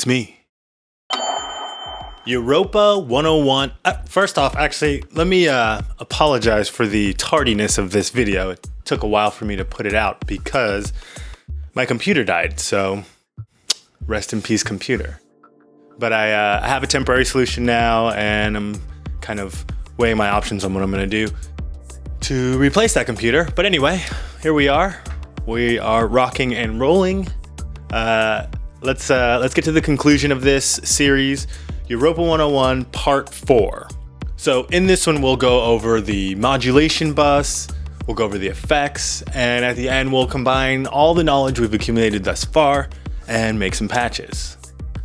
it's me. Europa 101. First off, actually, let me apologize for the tardiness of this video. It took a while for me to put it out because my computer died, so rest in peace, computer. But I have a temporary solution now, and I'm kind of weighing my options on what I'm going to do to replace that computer. But anyway, here we are. We are rocking and rolling. Let's get to the conclusion of this series, Europa 101 Part 4. So in this one, we'll go over the modulation bus, we'll go over the effects, and at the end, we'll combine all the knowledge we've accumulated thus far and make some patches.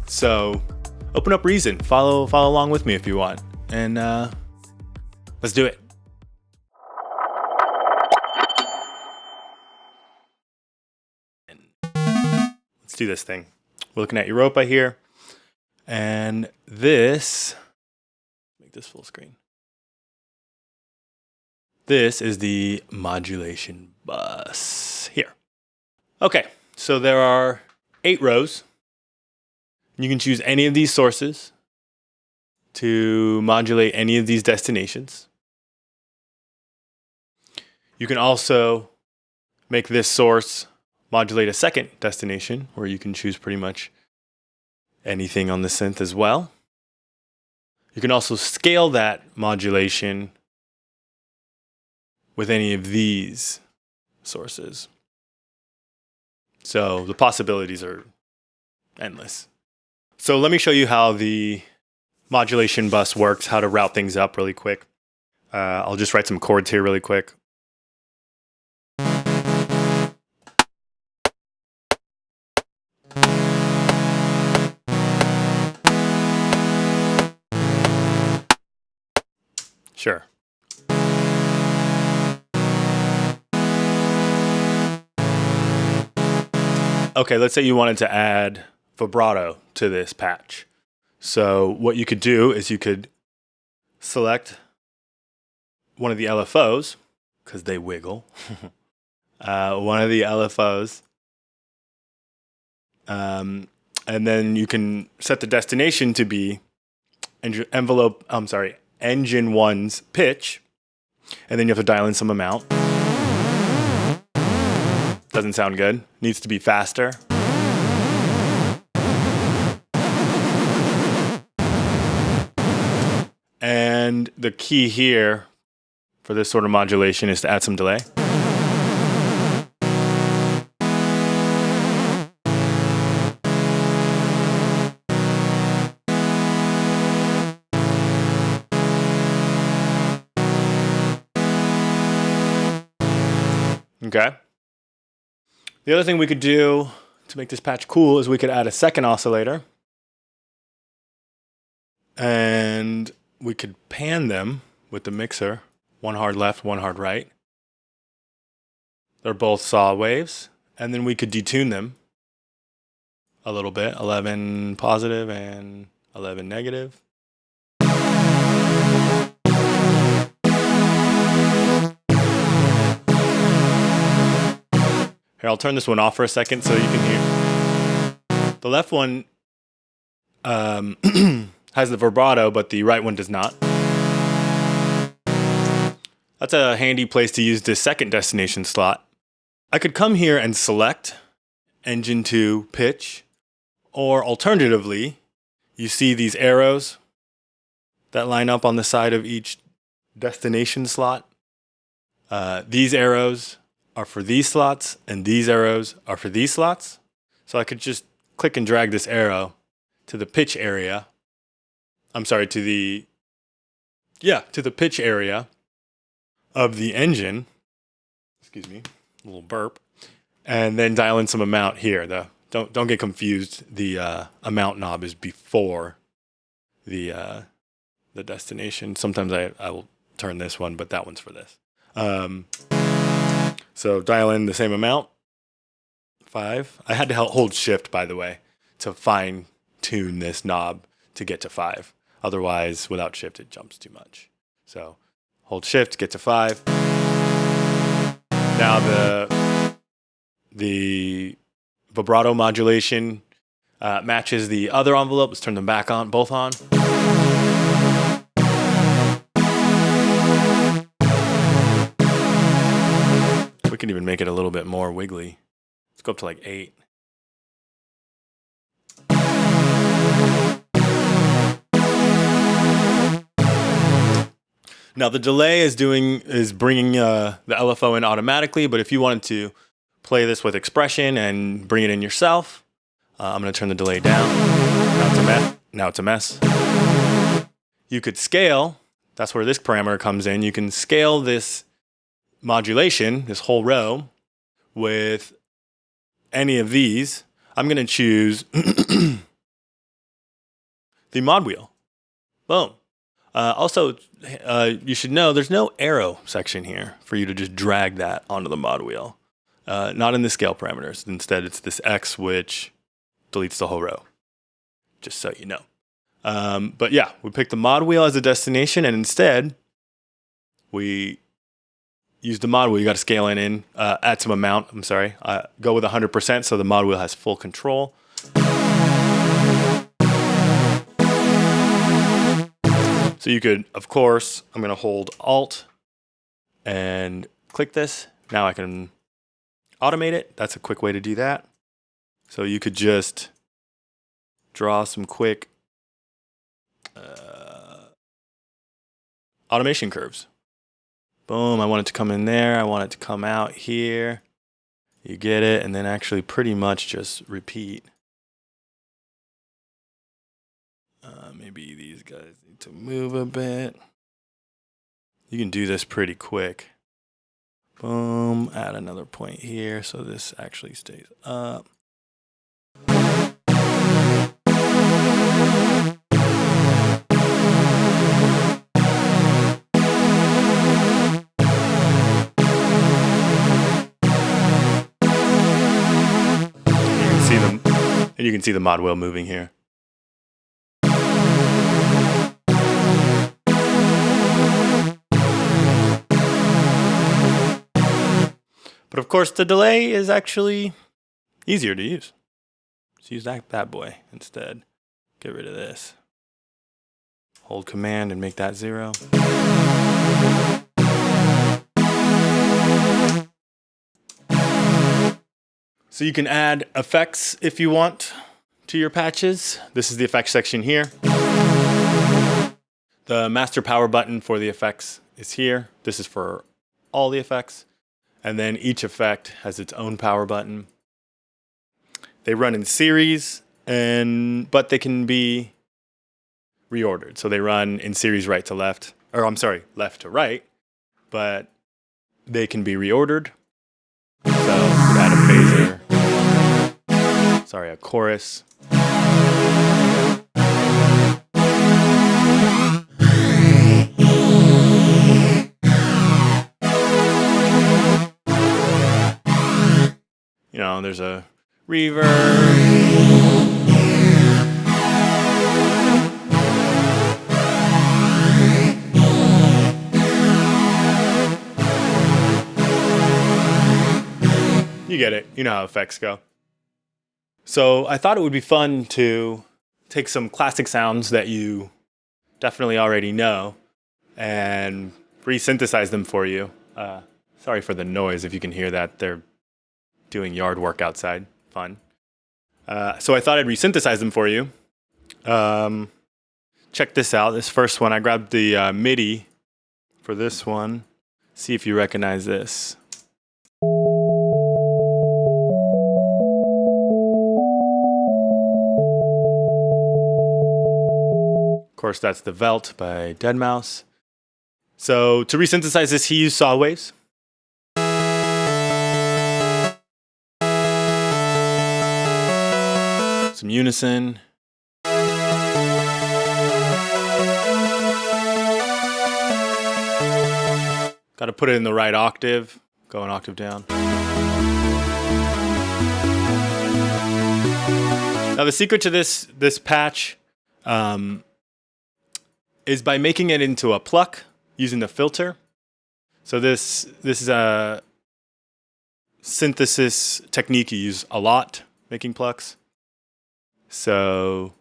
So open up Reason, follow along with me if you want, and let's do it. Let's do this thing. We're looking at Europa here, and this, make this full screen. This is the modulation bus here. Okay, so there are 8 rows. You can choose any of these sources to modulate any of these destinations. You can also make this source modulate a second destination, where you can choose pretty much anything on the synth as well. You can also scale that modulation with any of these sources. So the possibilities are endless. So let me show you how the modulation bus works, how to route things up really quick. I'll just write some chords here really quick. Sure. Okay, let's say you wanted to add vibrato to this patch. So what you could do is you could select one of the LFOs, because they wiggle. One of the LFOs. And then you can set the destination to be engine 1's pitch, and then you have to dial in some amount. Doesn't sound good. Needs to be faster. And the key here for this sort of modulation is to add some delay. Okay. The other thing we could do to make this patch cool is we could add a second oscillator, and we could pan them with the mixer, one hard left, one hard right. They're both saw waves, and then we could detune them a little bit, 11 positive and 11 negative. Here, I'll turn this one off for a second so you can hear. The left one has the vibrato, but the right one does not. That's a handy place to use the second destination slot. I could come here and select engine 2 pitch, or alternatively, you see these arrows that line up on the side of each destination slot. These arrows are for these slots, and these arrows are for these slots. So I could just click and drag this arrow to the pitch area. To the pitch area of the engine. Excuse me, a little burp. And then dial in some amount here. Don't get confused. The amount knob is before the destination. Sometimes I will turn this one, but that one's for this. So dial in the same amount, 5. I had to hold shift, by the way, to fine tune this knob to get to 5. Otherwise, without shift, it jumps too much. So hold shift, get to 5. Now the vibrato modulation, matches the other envelope. Let's turn them back on, both on. We can even make it a little bit more wiggly. Let's go up to like 8. Now the delay is bringing the LFO in automatically, but if you wanted to play this with expression and bring it in yourself, I'm going to turn the delay down. Now it's a mess. You could scale. That's where this parameter comes in. You can scale this modulation, this whole row, with any of these. I'm going to choose the mod wheel. Boom. Also, you should know there's no arrow section here for you to just drag that onto the mod wheel. Not in the scale parameters. Instead, it's this X, which deletes the whole row. Just so you know. But yeah, we picked the mod wheel as a destination, and instead, we use the mod wheel. You got to scale it in, add some amount. I'm sorry. Go with 100% so the mod wheel has full control. So you could, of course, I'm going to hold Alt and click this. Now I can automate it. That's a quick way to do that. So you could just draw some quick automation curves. Boom, I want it to come in there. I want it to come out here. You get it, and then actually pretty much just repeat. Maybe these guys need to move a bit. You can do this pretty quick. Boom, add another point here so this actually stays up. And you can see the mod wheel moving here. But of course, the delay is actually easier to use. Let's use that bad boy instead. Get rid of this. Hold Command and make that 0. So you can add effects if you want to your patches. This is the effects section here. The master power button for the effects is here. This is for all the effects. And then each effect has its own power button. They run in series, but they can be reordered. So they run in series right to left, or I'm sorry, left to right, but they can be reordered. So you could add a phaser, sorry, a chorus. You know, there's a reverb. You get it. You know how effects go. So I thought it would be fun to take some classic sounds that you definitely already know and re-synthesize them for you. Sorry for the noise if you can hear that. They're doing yard work outside. Fun. So I thought I'd resynthesize them for you. Check this out. This first one, I grabbed the MIDI for this one. See if you recognize this. Of course, that's the Velt by Deadmau5. So to resynthesize this, he used saw waves. Some unison. Got to put it in the right octave. Go an octave down. Now the secret to this patch is by making it into a pluck using the filter. So this is a synthesis technique you use a lot, making plucks. So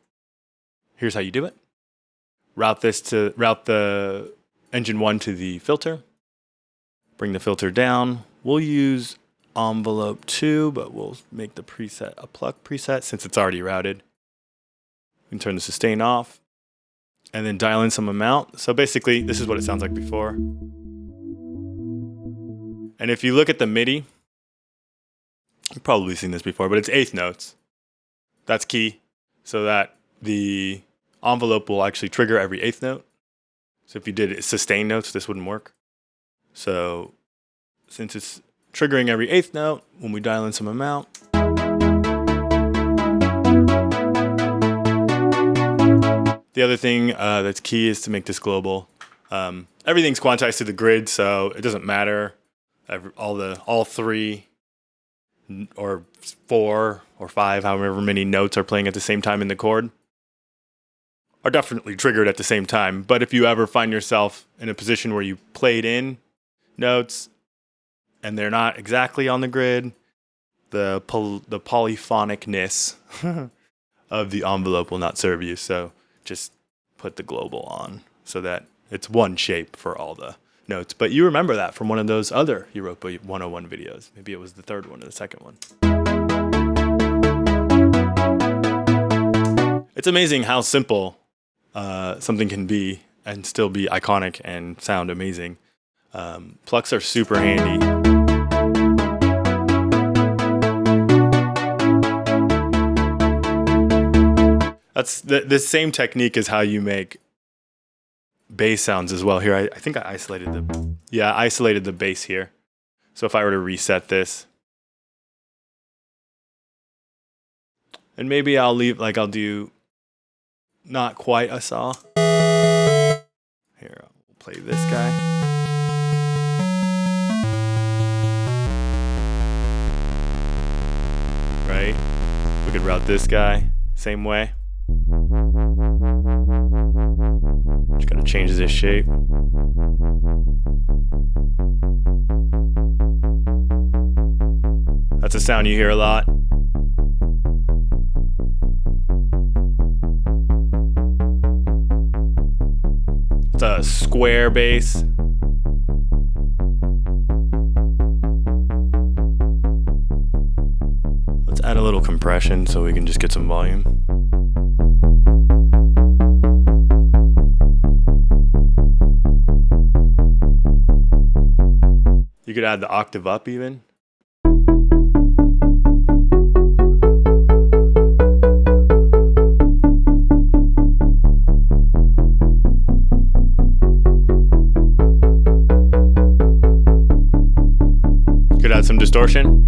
here's how you do it. Route the engine 1 to the filter. Bring the filter down. We'll use envelope 2, but we'll make the preset a pluck preset since it's already routed. We can turn the sustain off and then dial in some amount. So basically, this is what it sounds like before. And if you look at the MIDI, you've probably seen this before, but it's eighth notes. That's key, so that the envelope will actually trigger every eighth note. So if you did sustain notes, this wouldn't work. So since it's triggering every eighth note, when we dial in some amount, the other thing that's key is to make this global. Everything's quantized to the grid, so it doesn't matter. All 3 or 4 or 5, however many notes are playing at the same time in the chord, are definitely triggered at the same time. But if you ever find yourself in a position where you played in notes and they're not exactly on the grid, the polyphonicness of the envelope will not serve you. So just put the global on so that it's one shape for all the notes. But you remember that from one of those other Europa 101 videos. Maybe it was the third one or the second one. It's amazing how simple something can be and still be iconic and sound amazing. Plucks are super handy. That's the same technique is how you make bass sounds as well. Here, I think I isolated the bass here. So if I were to reset this, and maybe I'll do not quite a saw. Here, I'll play this guy. Right? We could route this guy same way. Just gotta change this shape. That's a sound you hear a lot. It's a square bass. Let's add a little compression so we can just get some volume. You could add the octave up even. Could add some distortion.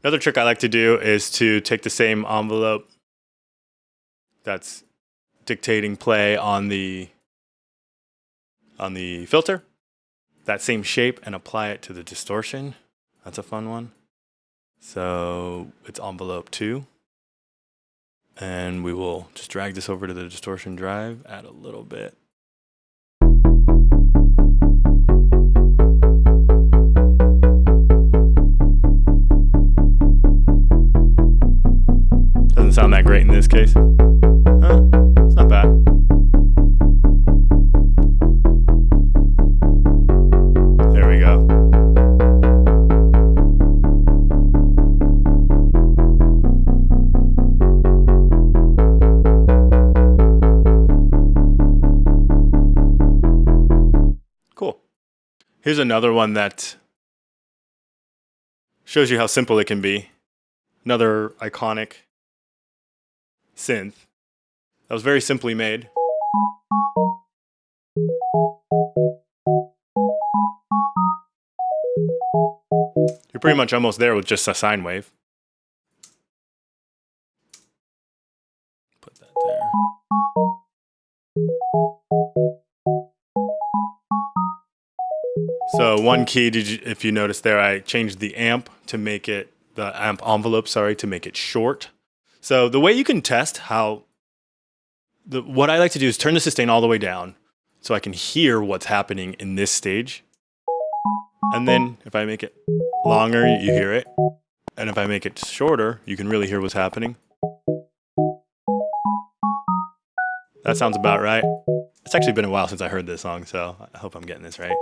Another trick I like to do is to take the same envelope that's dictating play on the filter, that same shape, and apply it to the distortion. That's a fun one. So it's envelope 2. And we will just drag this over to the distortion drive, add a little bit. Doesn't sound that great in this case. It's not bad. There we go. Cool. Here's another one that shows you how simple it can be. Another iconic synth that was very simply made. You're pretty much almost there with just a sine wave. Put that there. So one key, if you notice there, I changed the amp to make it, the amp envelope, sorry, to make it short. So the way you can test how, what I like to do is turn the sustain all the way down so I can hear what's happening in this stage. And then if I make it longer, you hear it. And if I make it shorter, you can really hear what's happening. That sounds about right. It's actually been a while since I heard this song, so I hope I'm getting this right.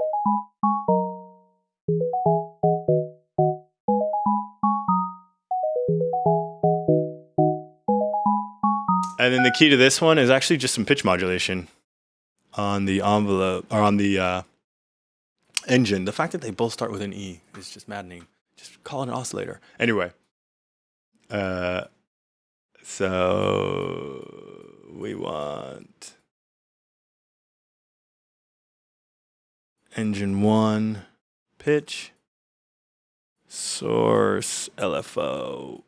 And then the key to this one is actually just some pitch modulation on the envelope, or on the engine. The fact that they both start with an E is just maddening. Just call it an oscillator. Anyway, so we want engine 1, pitch, source, LFO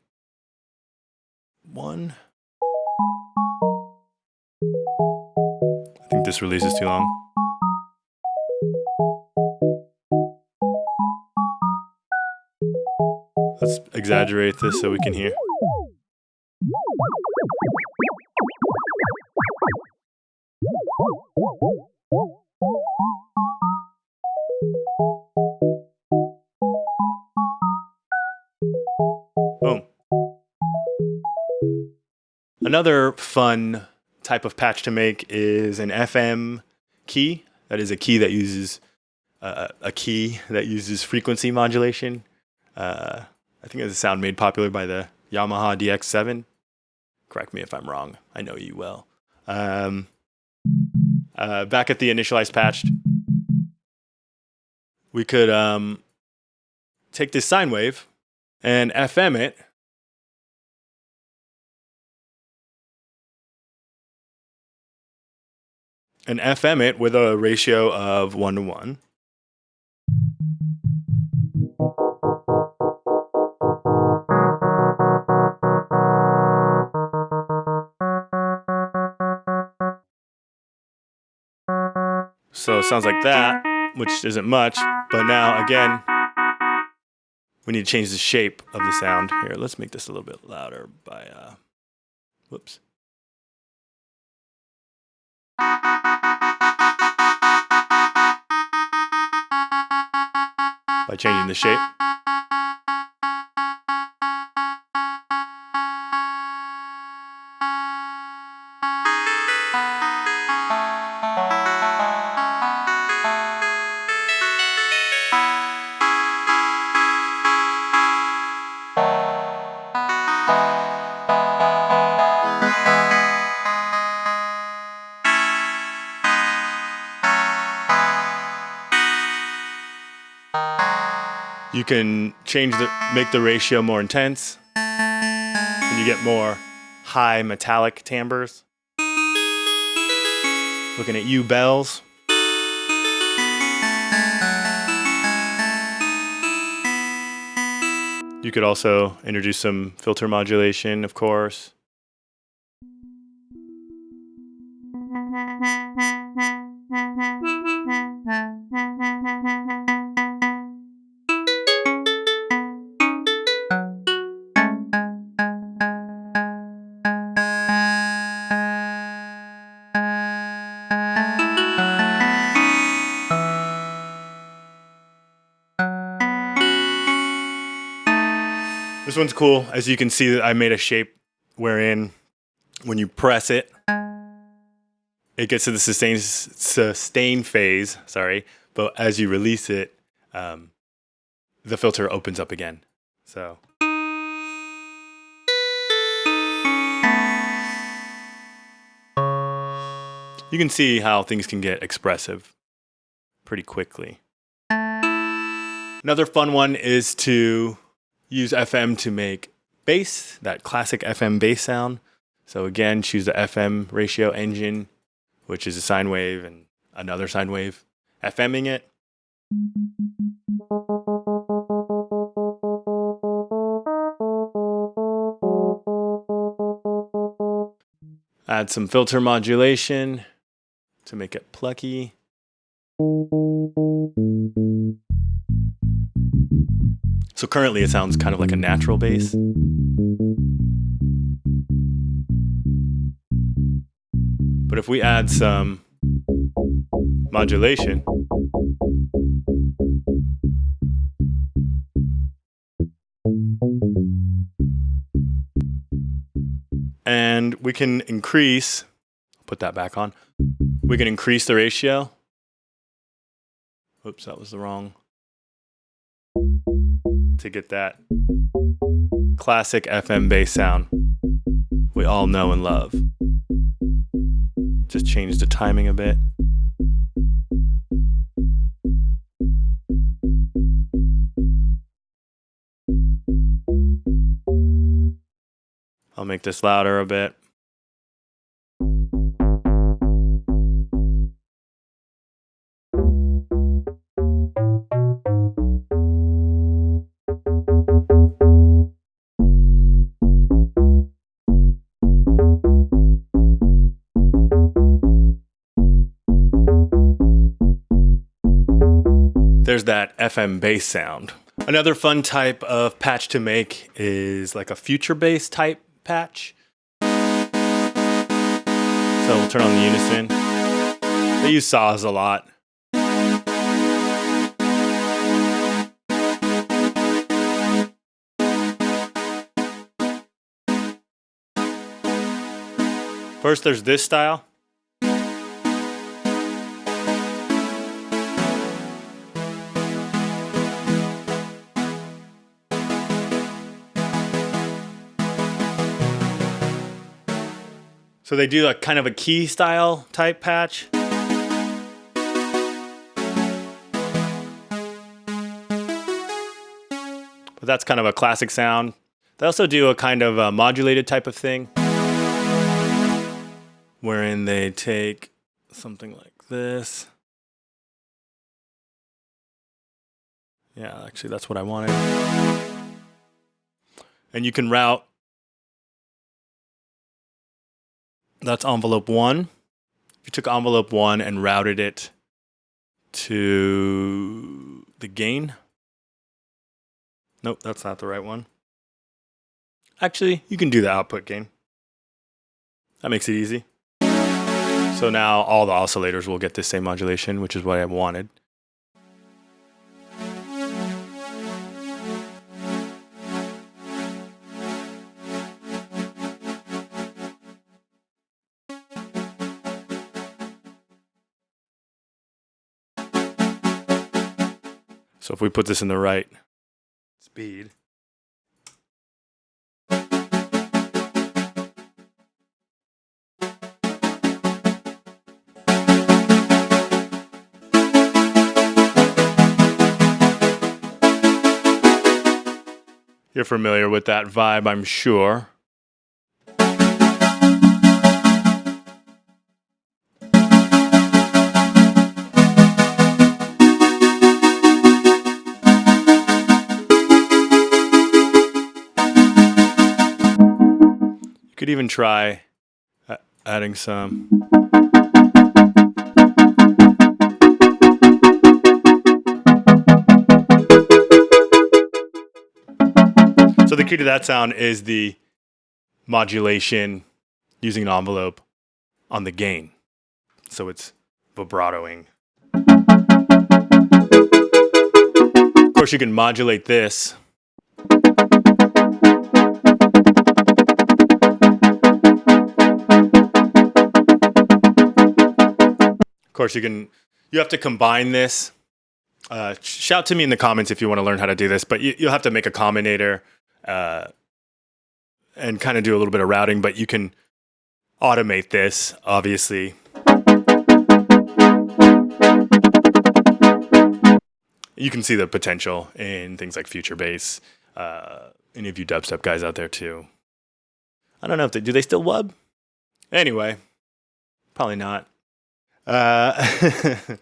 1. I think this release is too long. Let's exaggerate this so we can hear. Boom. Another fun type of patch to make is an FM key. That is a key that uses frequency modulation. I think it's a sound made popular by the Yamaha DX7. Correct me if I'm wrong. I know you will. Back at the initialized patch, we could take this sine wave and FM it. And FM it with a ratio of 1:1. So it sounds like that, which isn't much, but now again, we need to change the shape of the sound. Here, let's make this a little bit louder by, whoops. By changing the shape. You can make the ratio more intense, and you get more high metallic timbres. Looking at you, bells. You could also introduce some filter modulation, of course. This one's cool. As you can see, I made a shape wherein when you press it, it gets to the sustain phase, but as you release it, the filter opens up again. So you can see how things can get expressive pretty quickly. Another fun one is to use FM to make bass, that classic FM bass sound. So again, choose the FM ratio engine, which is a sine wave and another sine wave, FMing it. Add some filter modulation to make it plucky. So currently it sounds kind of like a natural bass. But if we add some modulation, And we can increase, put that back on. We can increase the ratio. Oops, that was the wrong. To get that classic FM bass sound we all know and love. Just change the timing a bit. I'll make this louder a bit. There's that FM bass sound. Another fun type of patch to make is like a future bass type patch. So we'll turn on the unison. They use saws a lot. First, there's this style. So they do a kind of a key style type patch. But that's kind of a classic sound. They also do a kind of a modulated type of thing, wherein they take something like this. Yeah, actually that's what I wanted. And you can route. That's envelope 1. If you took envelope 1 and routed it to the gain. Nope, that's not the right one. Actually, you can do the output gain. That makes it easy. So now all the oscillators will get the same modulation, which is what I wanted. So if we put this in the right speed. You're familiar with that vibe, I'm sure. You could even try adding some. So the key to that sound is the modulation using an envelope on the gain. So it's vibratoing. Of course, you can modulate this. Of course, you have to combine this. Shout to me in the comments if you want to learn how to do this, but you'll have to make a combinator and kind of do a little bit of routing, but you can automate this, obviously. You can see the potential in things like future bass. Any of you dubstep guys out there too. I don't know if do they still wub? Anyway, probably not. I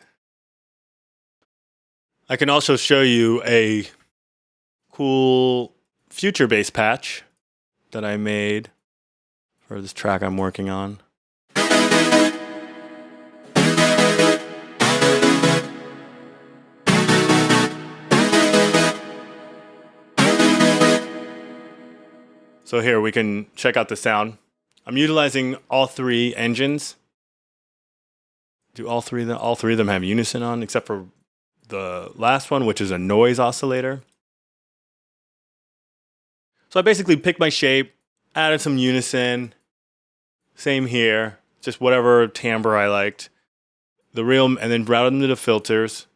can also show you a cool future bass patch that I made for this track I'm working on. So here we can check out the sound. I'm utilizing all 3 engines. Do all three of them have unison on, except for the last one, which is a noise oscillator. So I basically picked my shape, added some unison, Same here. Just whatever timbre I liked. The real, and then route them to the filters.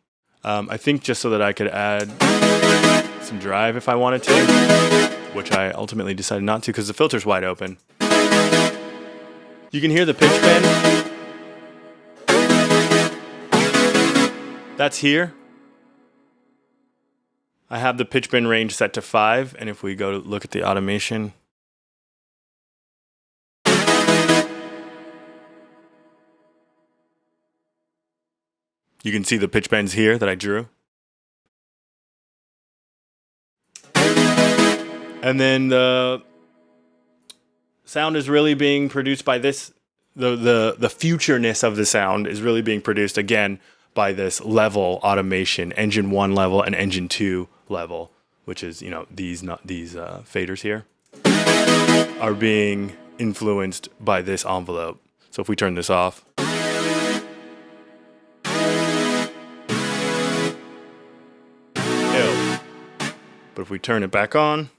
I think just so that I could add some drive if I wanted to, which I ultimately decided not to because the filter's wide open. You can hear the pitch bend. That's here. I have the pitch bend range set to 5, and if we go to look at the automation, you can see the pitch bends here that I drew. And then the sound is really being produced by this, the futureness of the sound is really being produced again by this level automation, engine 1 level and engine 2 level, which is, these faders here are being influenced by this envelope. So if we turn this off, but if we turn it back on,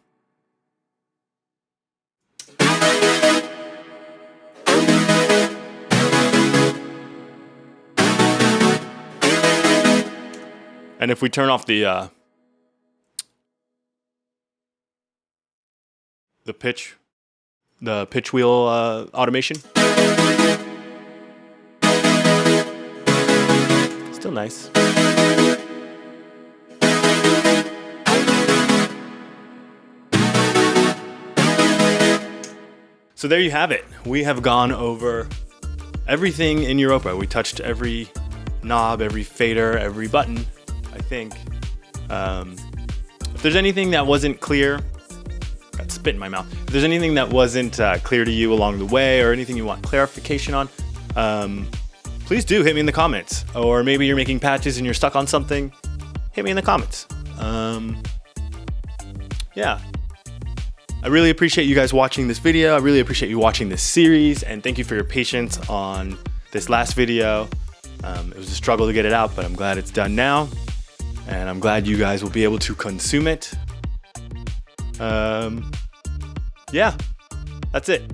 and if we turn off the pitch wheel automation, still nice. So there you have it. We have gone over everything in Europa. We touched every knob, every fader, every button, I think. If there's anything that wasn't clear, got spit in my mouth. If there's anything that wasn't clear to you along the way or anything you want clarification on, please do hit me in the comments. Or maybe you're making patches and you're stuck on something, hit me in the comments. Yeah. I really appreciate you guys watching this video. I really appreciate you watching this series, and thank you for your patience on this last video. It was a struggle to get it out, but I'm glad it's done now, and I'm glad you guys will be able to consume it. Yeah, that's it.